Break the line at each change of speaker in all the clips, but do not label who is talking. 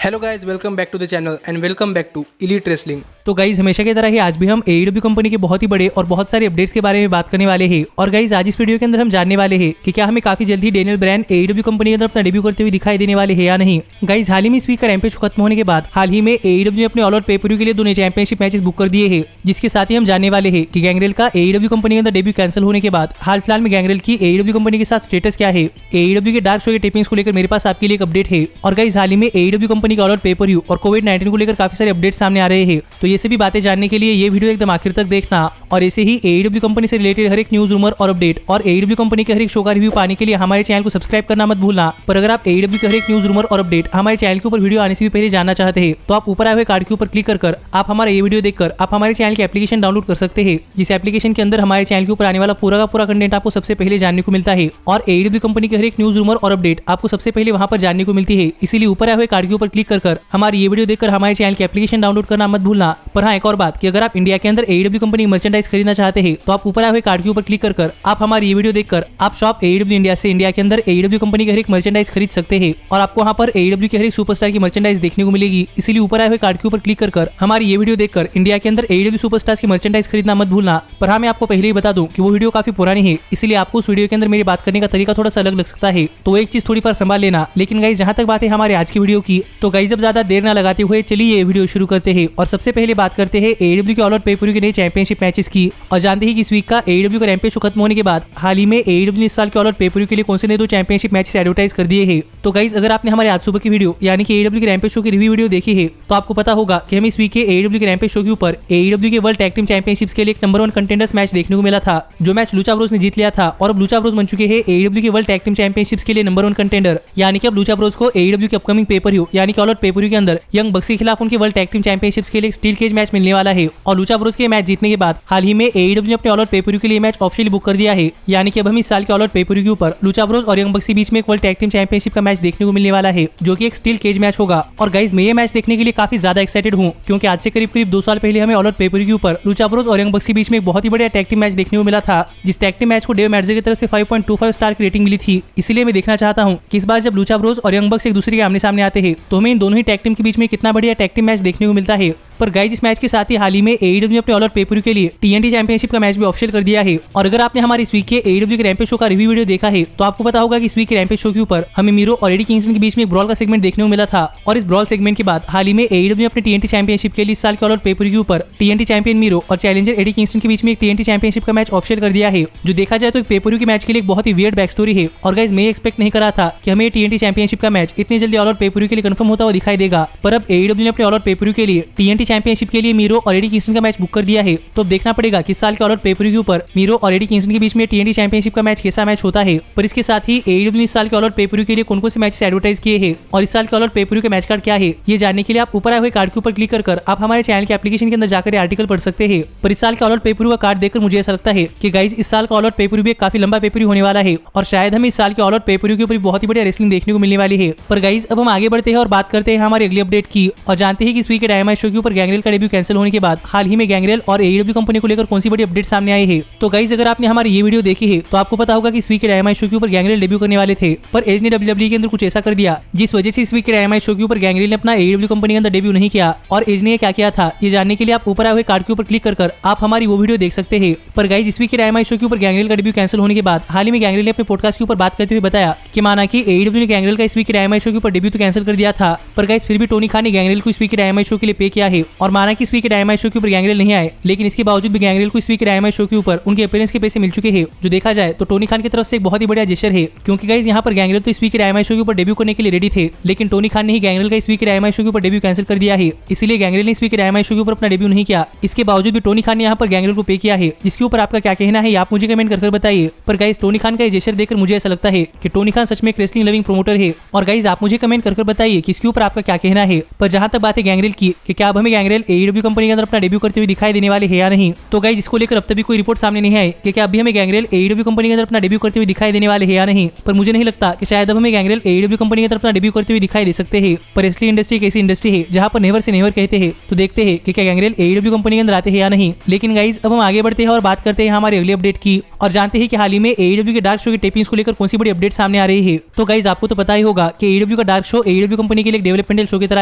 Hello guys, welcome back to the channel and welcome back to elite wrestling.
तो guys हमेशा की तरह ही आज भी हम AEW कंपनी के बहुत ही बड़े और बहुत सारे अपडेट्स के बारे में बात करने वाले हैं। और गाइज आज इस वीडियो के अंदर हम जानने वाले हैं कि क्या हमें काफी जल्दी डेनियल ब्रायन AEW कंपनी के अंदर अपना डेब्यू करते हुए दिखाई देने वाले हैं या नहीं। गाइज हाल ही में इस वीक का रैम्पेज खत्म होने के बाद हाल ही में AEW ने अपने ऑल आउट पे-पर-व्यू के लिए दोनों चैंपियनशिप मैचेस बुक कर दिए हैं, जिसके साथ ही हम जानने वाले हैं कि गैंगरेल का AEW कंपनी के अंदर डेब्यू कैंसिल होने के बाद हाल फिलहाल में गैंगरेल की AEW कंपनी के साथ स्टेटस क्या है। AEW के डार्क शो के टेपिंग्स को लेकर मेरे पास आपके लिए एक अपडेट है। और गाइज हाल ही में AEW कंपनी का ऑल आउट पे-पर-व्यू और कोविड-19 को लेकर काफी सारे अपडेट सामने आ रहे हैं। तो ये सभी बातें जानने के लिए ये वीडियो एकदम आखिर तक देखना और ऐसे ही AEW कंपनी से रिलेटेड हर एक न्यूज रूमर और अपडेट और AEW कंपनी के हर एक शो का रिव्यू पाने के लिए हमारे चैनल को सब्सक्राइब करना मत भूलना। पर अगर आप AEW के हर एक न्यूज रूमर और अपडेट हमारे चैनल के ऊपर वीडियो आने से भी पहले जानना चाहते हैं तो आप ऊपर आए हुए कार्ड के ऊपर क्लिक कर आप हमारा ये वीडियो देखकर आप हमारे चैनल की एप्लीकेशन डाउनलोड कर सकते हैं, जिस एप्लीकेशन के अंदर हमारे चैनल के ऊपर आने वाला पूरा का पूरा कंटेंट आपको सबसे पहले जानने को मिलता है और AEW कंपनी के हर एक न्यूज रूमर और अपडेट आपको सबसे पहले वहां पर जानने को मिलती है। इसीलिए ऊपर आए हुए कार्ड के ऊपर क्लिक कर हमारी ये वीडियो देखकर हमारे चैनल की एप्लीकेशन डाउनलोड करना मत भूलना। पर हाँ, एक और बात कि अगर आप इंडिया के अंदर AEW कंपनी मर्चेंडाइज खरीदना चाहते हैं तो आप ऊपर आए हुए कार्ड के ऊपर क्लिक कर आप हमारी ये वीडियो देखकर आप शॉप AEW इंडिया से इंडिया के अंदर AEW कंपनी के हर एक मर्चेंडाइज खरीद सकते हैं और आपको वहां पर AEW के हर एक सुपरस्टार की मर्चेंडाइज देखने को मिलेगी। इसीलिए ऊपर आए हुए कार्ड के ऊपर क्लिक कर हमारी ये वीडियो देखकर इंडिया के अंदर AEW सुपरस्टार्स की मर्चेंडाइज खरीदना मत भूलना। पर हाँ, मैं आपको पहले ही बता दूं कि वो वीडियो काफी पुरानी है, इसलिए आपको उस वीडियो के अंदर मेरी बात करने का तरीका थोड़ा सा अलग लग सकता है, तो एक चीज थोड़ी पर संभाल लेना। लेकिन गाइस जहां तक बात है हमारे आज की वीडियो की, तो गाइस अब ज्यादा देर न लगाते हुए चलिए ये वीडियो शुरू करते हैं और सबसे पहले बात करते हैं AEW के ऑल आउट पे-पर-व्यू के नए चैंपियनशिप मैचेस की। और जानते हैं कि इस वीक का AEW का रैम्पेज शो खत्म होने के बाद हाल ही में AEW ने इस साल के ऑल आउट पे-पर-व्यू के लिए कौन से नए दो चैंपियनशिप मैचेस एडवर्टाइज कर दिए हैं। तो गाइस अगर आपने हमारे आज सुबह की वीडियो यानी कि AEW के रैम्पेज शो की रिव्यू वीडियो देखी है तो आपको पता होगा कि हमें इस वीक के AEW के रैम्पेज शो के ऊपर AEW के वर्ल्ड टैग टीम चैंपियनशिप्स के लिए एक नंबर 1 कंटेंडर्स मैच देखने को मिला था, जो मैच लूचा ब्रोस ने जीत लिया था और अब लूचा ब्रोस बन चुके हैं AEW के वर्ल्ड टैग टीम चैंपियनशिप्स के लिए नंबर 1 कंटेंडर। यानी कि अब लूचा ब्रोस को AEW के अपकमिंग पे-पर-व्यू यानी कि ऑल आउट पे-पर-व्यू के अंदर यंग बक्स के खिलाफ उनके वर्ल्ड टैग टीम चैंपियनशिप्स के लिए एक स्टील केज मैच मिलने वाला है। और लूचा ब्रोस के मैच जीतने के बाद हाल ही में AEW ने अपने ऑल आउट पे-पर-व्यू के लिए मैच ऑफिशियली बुक कर दिया है। यानी कि अब हम इस साल के ऑल आउट पे-पर-व्यू के ऊपर लूचा ब्रोस और यंग बक्स के बीच में एक वर्ल्ड टैग टीम चैंपियनशिप का मैच देखने को मिलने वाला है, जो कि एक स्टील केज मैच होगा। और गाइस मैं ये मैच देखने के लिए काफी ज्यादा एक्साइटेड हूँ, क्योंकि आज से करीब 2 साल पहले हमें ऑल आउट पे-पर-व्यू के ऊपर लूचा ब्रोस और यंग बक्स के बीच में एक बहुत ही बढ़िया टैग टीम मैच देखने को मिला था, जिस टैग टीम मैच को डेव मैटजे की तरफ से 5.25 स्टार की रेटिंग मिली थी। इसलिए मैं देखना चाहता हूँ कि इस बार जब लूचा ब्रोस और यंग बक्स एक दूसरे के आमने सामने आते हैं तो हमें इन दोनों ही टैग टीम के बीच में कितना बढ़िया टैग टीम मैच देखने को मिलता है। पर गाइस इस मैच के साथ ही हाल ही में AEW ने अपने ऑल आउट पे-पर-व्यू के लिए TNT चैंपियनशिप का मैच भी ऑफिशियल कर दिया है। और अगर आपने हमारे इस वीक के AEW के रैम्पेज शो का रिव्यू वीडियो देखा है तो आपको पता होगा कि इस वीक के रैम्पेज शो के ऊपर हमें मीरो और एडी किंगस्टन के बीच में एक ब्रॉल का सेगमेंट देखने को मिला था। और इस ब्रॉल सेगमेंट के बाद हाल ही में AEW ने अपने TNT चैंपियनशिप के लिए इस साल के ऑल आउट पे-पर-व्यू के ऊपर TNT चैंपियन मीरो और चैलेंजर एडी किंगस्टन के बीच में एक TNT चैंपियनशिप का मैच ऑफिशियल कर दिया है, जो देखा जाए तो एक पे-पर-व्यू के मैच के लिए एक बहुत ही वियर्ड बैक स्टोरी है। और गाइस मैं एक्सपेक्ट नहीं कर रहा था कि हमें TNT चैंपियनशिप का मैच इतनी जल्दी ऑल आउट पे-पर-व्यू के लिए कंफर्म होता हुआ दिखाई देगा। पर अब AEW ने अपने ऑल आउट पे-पर-व्यू के लिए TNT चैंपियनशिप के लिए मीरो और एडी किंगस्टन का मैच बुक कर दिया है। तो अब देखना पड़ेगा कि इस साल के ऑल आउट पे-पर-व्यू के ऊपर मीरो और एडी किंगस्टन के बीच में TNT चैंपियनशिप का मैच कैसा मैच होता है। पर इसके साथ ही AEW ने इस साल के ऑल आउट पे-पर-व्यू के लिए कौन-कौन से मैचेस एडवर्टाइज किए हैं और इस साल के ऑल आउट पे-पर-व्यू के मैच कार्ड क्या है, ये जानने के लिए आप ऊपर आए हुए कार्ड के ऊपर क्लिक कर आप हमारे चैनल के एप्लीकेशन के अंदर जाकर आर्टिकल पढ़ सकते हैं। पर इस साल के ऑल आउट पे-पर-व्यू का कार्ड देखकर मुझे ऐसा लगता है कि गाइस इस साल का ऑल आउट पे-पर-व्यू भी काफी लंबा पे-पर-व्यू होने वाला है और शायद हमें इस साल के ऑल आउट पे-पर-व्यू के ऊपर बहुत ही बढ़िया रेसलिंग देखने को मिलने वाली है। पर गाइस अब हम आगे बढ़ते हैं और बात करते हैं हमारे अगले अपडेट की और जानते हैं कि इस वीक के डायनामाइट शो के ऊपर गैंगरेल का डेब्यू कैंसिल होने के बाद हाल ही में गैंगरेल और AEW कंपनी को लेकर कौन सी बड़ी अपडेट सामने आई है। तो गाइस अगर आपने हमारी ये वीडियो देखी है तो आपको पता होगा कि इस वीक के डायनामाइट शो के ऊपर गैंगरेल डेब्यू करने वाले थे, पर एज ने WWE के अंदर कुछ ऐसा कर दिया जिस वजह से इस वीक के डायनामाइट शो के ऊपर गैंगरेल ने अपना AEW कंपनी के अंदर डेब्यू नहीं किया। और एज ने ये क्या किया था ये जानने के लिए आप ऊपर आए हुए कार्ड के ऊपर क्लिक कर आप हमारी वो वीडियो देख सकते हैं। पर गाइस इस वीक के डायनामाइट शो के ऊपर गैंगरेल का डेब्यू कैंसिल होने के बाद हाल ही में गैंगरेल ने अपने पॉडकास्ट के ऊपर बात करते हुए बताया कि माना कि AEW ने गैंगरेल का इस वीक के डायनामाइट शो के ऊपर डेब्यू तो कैंसिल कर दिया था, पर गाइस फिर भी टोनी खान ने गैंगरेल को इस वीक के डायनामाइट शो के लिए पे किया है। और माना कि इस वीक के डायनामाइट शो के ऊपर गैंगरेल नहीं आए, लेकिन इसके बावजूद भी गैंगरेल को इस वीक के डायनामाइट शो के ऊपर उनके अपीयरेंस के पैसे मिल चुके हैं, जो देखा जाए तो टोनी खान की तरफ से एक बहुत ही बढ़िया जेस्चर है। क्योंकि गाइस यहाँ पर गैंगरेल तो इस वीक के डायनामाइट शो के ऊपर डेब्यू करने के लिए रेडी थे, लेकिन टोनी खान ने ही गैंगरेल का इस वीक के डायनामाइट शो के ऊपर डेब्यू कैंसिल कर दिया है। इसलिए गैंगरेल ने इस वीक के डायनामाइट शो के ऊपर अपना डेब्यू नहीं किया। इसके बावजूद भी टोनी खान ने यहाँ पर गैंगरेल को पे किया है, जिसके ऊपर आपका क्या कहना है आप मुझे कमेंट कर बताइए। पर गाइस टोनी खान का ये जेस्चर देखकर मुझे ऐसा लगता है कि टोनी खान सच में एक रेसलिंग लविंग प्रोमोटर है। और गाइस आप मुझे कमेंट कर बताइए कि इसके ऊपर आपका क्या कहना है। पर जहां तक बात है गैंगरेल की कि क्या अब हमें गैंगरेल AEW कंपनी के अंदर अपना डेब्यू करते हुए दिखाई देने वाले हैं या नहीं। तो गाइस इसको लेकर अब तक भी कोई रिपोर्ट सामने नहीं आई कि क्या अभी हमें गैंगरेल AEW कंपनी के अंदर अपना डेब्यू करते हुए दिखाई देने वाले हैं या नहीं, पर मुझे नहीं लगता कि शायद अब हमें गैंगरेल AEW कंपनी के अंदर अपना डेब्यू करते हुए दिखाई दे सकते हैं। पर रेसलिंग इंडस्ट्री एक ऐसी इंडस्ट्री है जहां पर नेवर से नेवर कहते हैं, तो देखते हैं कि क्या गैंगरेल AEW कंपनी के अंदर आते हैं या नहीं। लेकिन गाइस अब हम आगे बढ़ते हैं और बात करते हैं हमारे अगले अपडेट की और जानते हैं कि हाल ही में AEW के डार्क शो की टेपिंग्स को लेकर कौन सी बड़ी अपडेट सामने आ रही है। तो गाइस आपको तो पता ही होगा कि AEW का डार्क शो AEW कंपनी के लिए एक डेवलपमेंटल शो की तरह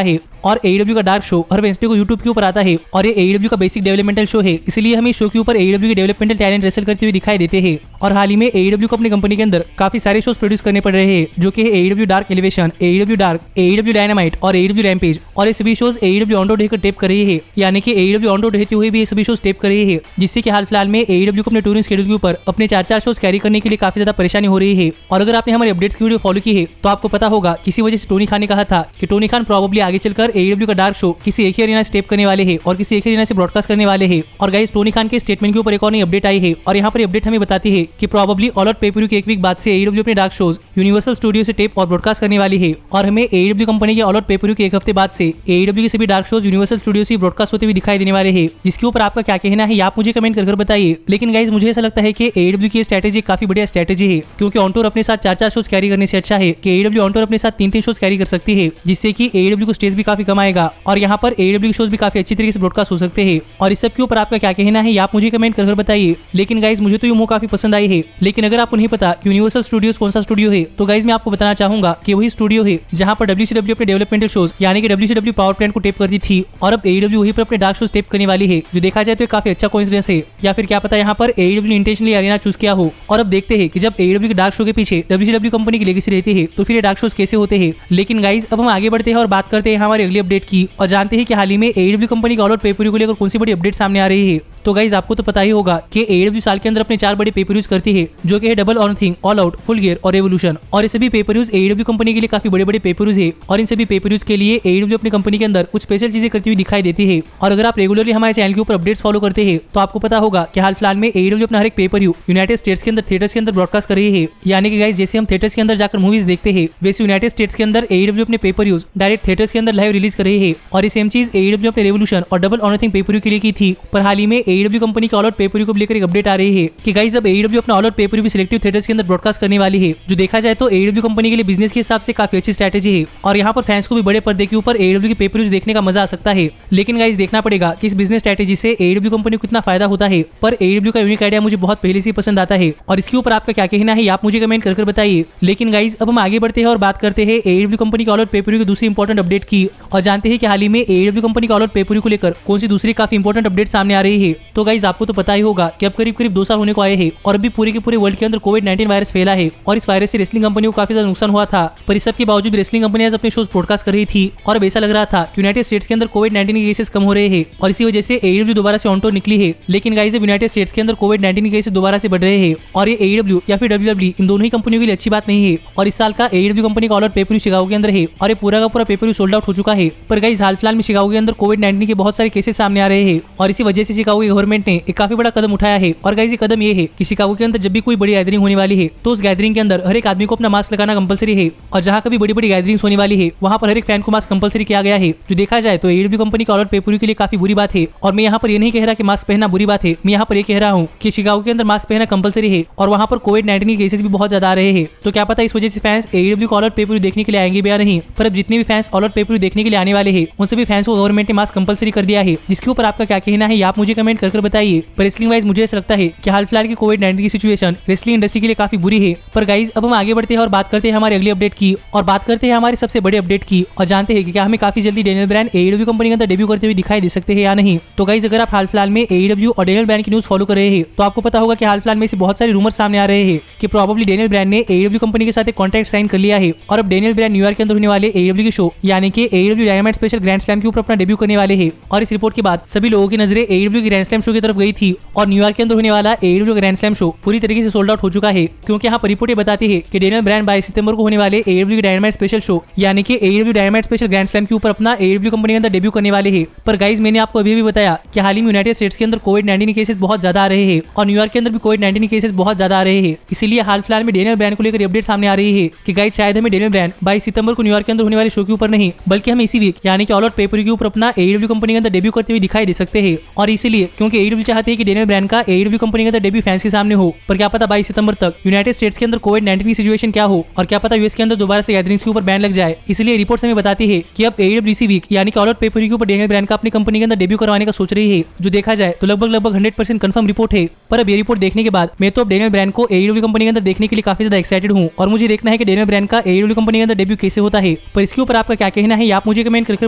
है और AEW का डार्क शो हर वेडनेसडे को YouTube के ऊपर आता है और ये AEW का बेसिक डेवलपमेंटल शो है, इसलिए हम इस शो के ऊपर AEW के डेवलपमेंटल टैलेंट रेसल करते हुए दिखाई देते हैं। और हाल ही में AEW को अपनी कंपनी के अंदर काफी सारे शोज प्रोड्यूस करने पड़ रहे हैं, जो कि है AEW dark elevation, AEW dark, AEW dynamite और AEW रैम्पेज। और ये सभी शोज AEW ऑन रोड रहकर टेप कर रही है, यानी कि AEW ऑन रोड रहते हुए भी ये सभी शोज टेप कर रही है, जिससे कि हाल फिलहाल में AEW को अपने टूरिंग शेड्यूल के ऊपर अपने 4 शोज कैरी करने के लिए काफी ज्यादा परेशानी हो रही है। और अगर आपने हमारे अपडेट्स की वीडियो फॉलो की है तो आपको पता होगा किसी वजह से टोनी खान ने कहा था कि टोनी खान प्रॉब्ली आगे चलकर AEW का डार्क शो किसी एक ही अरीना से टेप करने वाले हैं और किसी एक ही अरीना से ब्रॉडकास्ट करने वाले हैं। और गाइस टोनी खान के स्टेटमेंट के ऊपर एक और नई अपडेट आई है और यहाँ पर अपडेट हमें बताती है कि प्रॉब्ली ऑल आउट पे-per-view के एक वीक बाद से AEW अपने डार्क शोज यूनिवर्सल स्टूडियो से टेप और ब्रॉडकास्ट करने वाली है और हमें AEW कंपनी के ऑल आउट पे-per-view के एक हफ्ते बाद से AEW के सभी डार्क शोज यूनिवर्सल स्टूडियो से ब्रॉडकास्ट होते हुए दिखाई देने वाले हैं। जिसके ऊपर आपका क्या कहना है आप मुझे कमेंट कर बताइए। लेकिन गाइस मुझे ऐसा लगता है कि AEW की स्ट्रेटेजी काफी बढ़िया स्ट्रेटेजी है, क्योंकि ऑन टूर अपने साथ 4 शोज कैरी करने से अच्छा है कि AEW ऑन टूर अपने साथ 3 शोज कैरी कर सकती है, जिससे कि AEW को स्टेज भी काफी कम आएगा और यहाँ पर AEW के शोज भी काफी अच्छी तरीके से ब्रॉडकास्ट हो सकते हैं। और इस सब के ऊपर आपका क्या कहना है आप मुझे कमेंट कर बताइए। लेकिन गाइस मुझे तो ये मूव काफी पसंद आई है, लेकिन अगर आपको नहीं पता कि यूनिवर्सल स्टूडियोज कौन सा स्टूडियो है तो गाइस मैं आपको बताना चाहूंगा कि वही स्टूडियो है जहां पर WCW अपने डेवलपमेंटल शोज यानी कि WCW पावर प्लांट को टेप करती थी और अब AEW वहीं पर अपने डार्क शोज टेप करने वाली है, जो देखा जाए तो काफी अच्छा कोइंसिडेंस है। या फिर क्या पता यहाँ पर AEW ने इंटेंशनली अरेना चूज किया हो। और अब देखते हैं कि जब AEW के डार्क शो के पीछे WCW कंपनी की लेगेसी रहती है तो फिर ये डार्क शोज कैसे होते हैं। लेकिन गाइस अब हम आगे बढ़ते हैं और बात करते हैं हमारे अगले अपडेट की और जानते हैं कि हाल ही में AEW कंपनी का ऑल आउट पे-per-view को लेकर कौन सी बड़ी अपडेट सामने आ रही है। तो गाइस आपको तो पता ही होगा कि AEW साल के अंदर अपने 4 बड़े पे-per-views करती है, जो कि है double on thing, all out, full gear और रेवोल्यूशन। और ये सभी पे-per-views AEW कंपनी के लिए काफी बड़े पे-per-views है और इन सभी पे-per-views के लिए AEW अपनी कंपनी के अंदर कुछ स्पेशल चीजें करती हुई दिखाई देती है। और अगर आप रेगुलरली हमारे चैनल के ऊपर अपडेट्स फॉलो करते हैं तो आपको पता होगा कि हाल फिलहाल में AEW अपना हर एक पे-per-view यूनाइटेड स्टेट्स के अंदर थिएटर्स के अंदर ब्रॉडकास्ट कर रही है। यानी कि गाइस जैसे हम थिएटर्स के अंदर जाकर मूवीज देखते हैं, वैसे यूनाइटेड स्टेट्स के अंदर AEW अपने पे-per-views डायरेक्ट थिएटर्स के अंदर लाइव रिलीज कर रही है। और ये सेम चीज AEW अपने रेवोल्यूशन और डबल ऑन थिंग पे-per-view के लिए की थी। पर हाल ही में AEW कंपनी का ऑल आउट पे-per-view को लेकर एक अपडेट आ रही है कि गाइस अब AEW अपना ऑल आउट पे-per-view भी सिलेक्टिव थिएटर्स के अंदर ब्रॉडकास्ट करने वाली है, जो देखा जाए तो AEW कंपनी के लिए बिजनेस के हिसाब से काफी अच्छी स्ट्रेटेजी है। और यहाँ पर फैंस को भी बड़े पर्दे के ऊपर AEW के पे-per-views देखने का मजा आ सकता है। लेकिन गाइस देखना पड़ेगा कि इस बिजनेस स्ट्रेटेजी से AEW कंपनी को कितना फायदा होता है। पर AEW का यूनिक आइडिया मुझे बहुत पहले से पसंद आता है और इसके ऊपर आपका क्या कहना है आप मुझे कमेंट कर बताइए। लेकिन गाइस अब हम आगे बढ़ते हैं और बात करते हैं AEW कंपनी का ऑल आउट पे-per-view की दूसरी इंपॉर्टेंट अपडेट की और जानते हैं कि हाल ही में AEW कंपनी का ऑल आउट पे-per-view को लेकर कौन सी दूसरी काफी इंपॉर्टेंट अपडेट सामने आ रही है। तो गाइस आपको तो पता ही होगा कि अब करीब 2 साल होने को आए हैं और अभी पूरे के पूरे वर्ल्ड के अंदर कोविड-19 वायरस फैला है और इस वायरस से रेसलिंग कंपनियों को काफी ज्यादा नुकसान हुआ था। पर इस सब के बावजूद रेसलिंग कंपनियां अपने शोज ब्रॉडकास्ट कर रही थी और अब ऐसा लग रहा था कि यूनाइटेड स्टेट्स के अंदर कोविड-19 के केसेस कम हो रहे हैं और इसी वजह से AEW दोबारा से ऑन टूर निकली है। लेकिन गाइस अब यूनाइटेड स्टेट्स के अंदर कोविड-19 के केसेस दोबारा से बढ़ रहे हैं और ये AEW या फिर WWE इन दोनों ही कंपनियों के लिए अच्छी बात नहीं है। और इस साल का AEW कंपनी का ऑल आउट पे-per-view शिकागो के अंदर है और ये पूरा का पूरा पे-per-view सोल्ड आउट हो चुका है। पर गाइस हाल फिलहाल में शिकागो के अंदर कोविड-19 के बहुत सारे केसेस सामने आ रहे हैं और इसी वजह से शिकागो की गवर्नमेंट ने एक काफी बड़ा कदम उठाया है। और गाइस ये कदम ये है कि शिकागो के अंदर जब भी कोई बड़ी गैदरिंग होने वाली है तो उस गैदरिंग के अंदर हर एक आदमी को अपना मास्क लगाना कंपलसरी है। और जहां कभी बड़ी गैदरिंग्स होने वाली है वहां पर हर एक फैन को मास्क कंपलसरी किया गया है, जो देखा जाए तो AEW कंपनी का ऑल आउट पे-per-view के लिए काफी बुरी बात है। और मैं यहाँ पर ये नहीं कह रहा कि मास्क पहनना बुरी बात है, मैं यहाँ पर ये कह रहा हूँ कि शिकागो के अंदर मास्क पहनना कंपलसरी है और वहां पर कोविड-19 के केसेस भी बहुत ज्यादा आ रहे हैं। तो क्या पता इस वजह से फैंस AEW का ऑल आउट पे-per-view देखने के लिए आएंगे भी या नहीं। पर अब जितने भी फैंस ऑल आउट पे-per-view देखने के लिए आने वाले हैं उन सभी फैंस को गवर्नमेंट ने मास्क कंपलसरी कर दिया है, जिसके ऊपर आपका क्या कहना है आप मुझे कमेंट कर बताइए। पर रेसलिंग वाइज मुझे ऐसा लगता है कि हाल फिलहाल की कोविड-19 की सिचुएशन रेसलिंग इंडस्ट्री के लिए काफी बुरी है। पर गाइस अब हम आगे बढ़ते हैं और बात करते हैं हमारे अगले अपडेट की और बात करते हैं हमारे सबसे बड़े अपडेट की और जानते हैं कि क्या हमें काफी जल्दी डेनियल ब्रायन AEW कंपनी के अंदर डेब्यू करते हुए दिखाई दे सकते हैं या नहीं। तो गाइस अगर आप हाल फिलहाल में AEW और डेनियल ब्रायन की न्यूज फॉलो कर रहे हैं तो आपको पता होगा कि हाल फिलहाल में से बहुत सारे रूमर सामने आ रहे हैं कि प्रोबेबली डेनियल ब्रायन ने AEW कंपनी के साथ एक कॉन्ट्रैक्ट साइन कर लिया है और अब डेनियल ब्रायन न्यूयॉर्क के अंदर होने वाले AEW के शो यानी कि AEW dynamite special grand slam के ऊपर अपना डेब्यू करने वाले हैं। और इस रिपोर्ट के बाद सभी लोगों की नजरें AEW के ग्रैंड स्लैम शो की तरफ गई थी और न्यूयॉर्क के अंदर होने वाला AEW ग्रैंड स्लैम शो पूरी तरीके से सोल्ड आउट हो चुका है, क्योंकि यहाँ पर रिपोर्टें बताती है कि डेनियल ब्रायन 22 सितंबर को होने वाले AEW डायनामाइट स्पेशल शो यानी कि AEW dynamite special grand slam के ऊपर अपना AEW कंपनी के अंदर डेब्यू करने वाले हैं। पर गाइज मैंने आपको अभी भी बताया कि हाल ही में यूनाइटेड स्टेट्स के अंदर कोविड-19 केसेस बहुत ज्यादा आ रहे हैं और न्यूयॉर्क के अंदर भी कोविड-19 केसेस बहुत ज्यादा आ रहे हैं। इसीलिए हाल फिलहाल में डेनियल ब्रायन को लेकर अपडेट सामने आ रही है कि गाइज शायद हमें डेनियल ब्रायन 22 सितंबर को न्यूयॉर्क के अंदर होने वाले शो के ऊपर नहीं बल्कि हम इसी वीक यानी कि ऑल आउट पेपर के ऊपर अपना AEW कंपनी के अंदर डेब्यू करते हुए दिखाई दे सकते हैं। और इसीलिए क्योंकि AEW चाहते हैं कि डेनियल ब्रायन का AEW कंपनी के अंदर डेब्यू फैंस के सामने हो, पर क्या पता 22 सितंबर तक यूनाइटेड स्टेट्स के अंदर कोविड-19 की सिचुएशन क्या हो और क्या पता यूएस के अंदर दोबारा से गैदरिंग्स के ऊपर बैन लग जाए। इसलिए रिपोर्ट्स हमें बताती है कि अब AEW इसी वीक यानी कि ऑल आउट पेपर के ऊपर डेनियल ब्रायन का अपनी कंपनी के अंदर डेब्यू करवाने का सोच रही है, जो देखा जाए तो लगभग 100% कंफर्म रिपोर्ट है। पर अब ये रिपोर्ट देखने के बाद मैं तो अब डेनियल ब्रायन को AEW कंपनी के अंदर देखने के लिए काफी ज्यादा एक्साइटेड हूँ और मुझे देखना है कि डेनियल ब्रायन का AEW कंपनी के अंदर डेब्यू कैसे होता है। पर इसके ऊपर आपका क्या कहना है आप मुझे कमेंट करके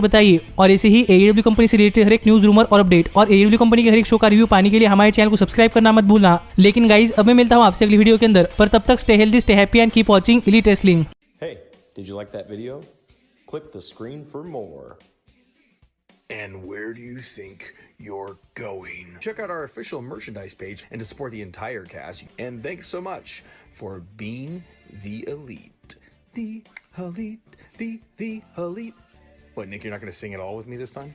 बताइए। और ऐसे ही AEW कंपनी से रिलेटेड हर एक न्यूज, रूमर और अपडेट और AEW कंपनी के हर एक शो का रिव्यू पाने के लिए हमारे चैनल को सब्सक्राइब करना मत भूलना। लेकिन गाइज अब मैं मिलता हूँ आपसे अगली वीडियो के अंदर, पर तब तक stay healthy, stay happy and keep watching elite wrestling.
Hey, did you like that video? Click the screen for more.
And where do you think you're going? Check out our official merchandise page and to support the entire cast. And thanks so much for being the elite. The elite, the elite. What, Nick, you're not going to sing it all with me this time?